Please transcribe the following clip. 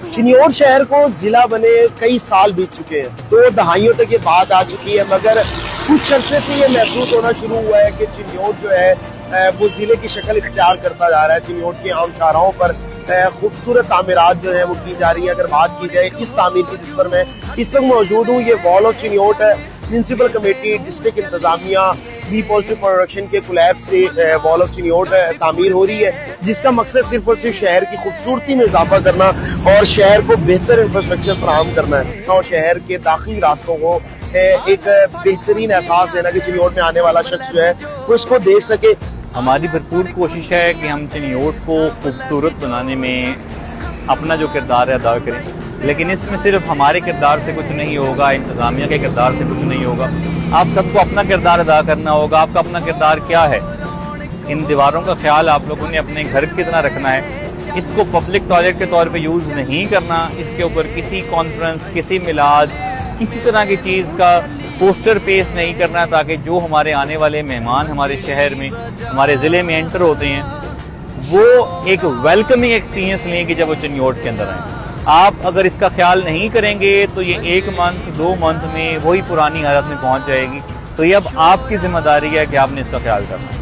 चिन्नौर शहर को जिला बने कई साल बीत चुके हैं, 2 दहाइयों तक ये बात आ चुकी है, मगर कुछ अरसे से ये महसूस होना शुरू हुआ है कि चिन्नौर जो है वो जिले की शक्ल इख्तियार करता जा रहा है। चिन्नौर के आम शाहराहों पर खूबसूरत तामीरात जो है वो की जा रही है। अगर बात की जाए इस तामीर की जिस पर मैं इस वक्त मौजूद हूँ, ये वॉल ऑफ चिन्नौर है। म्यूनसिपल कमेटी, डिस्ट्रिक्ट इंतजामिया, बी पॉजिटिव प्रोडक्शन के कोलैब से वॉल ऑफ चिन्नौर तामीर हो रही है, जिसका मकसद सिर्फ और सिर्फ शहर की खूबसूरती में इजाफा करना और शहर को बेहतर इंफ्रास्ट्रक्चर फराहम करना है और शहर के दाखिली रास्तों को एक बेहतरीन एहसास देना कि चिन्नौर में आने वाला शख्स जो है वो इसको देख सके। हमारी भरपूर कोशिश है कि हम चिन्नौर को खूबसूरत बनाने में अपना जो किरदार है अदा करें, लेकिन इसमें सिर्फ हमारे किरदार से कुछ नहीं होगा, इंतज़ामिया के किरदार से कुछ नहीं होगा। आप सबको अपना किरदार अदा करना होगा। आपका अपना किरदार क्या है? इन दीवारों का ख्याल आप लोगों ने अपने घर की तरह रखना है। इसको पब्लिक टॉयलेट के तौर पे यूज़ नहीं करना। इसके ऊपर किसी कॉन्फ्रेंस, किसी मिलाद, किसी तरह की चीज़ का पोस्टर पेश नहीं करना, ताकि जो हमारे आने वाले मेहमान हमारे शहर में, हमारे ज़िले में एंटर होते हैं, वो एक वेलकमिंग एक्सपीरियंस लें कि जब वो चिन्नौर के अंदर आए। आप अगर इसका ख्याल नहीं करेंगे तो ये 1 मंथ 2 मंथ में वही पुरानी हालत में पहुंच जाएगी। तो ये अब आपकी जिम्मेदारी है कि आपने इसका ख्याल करना है।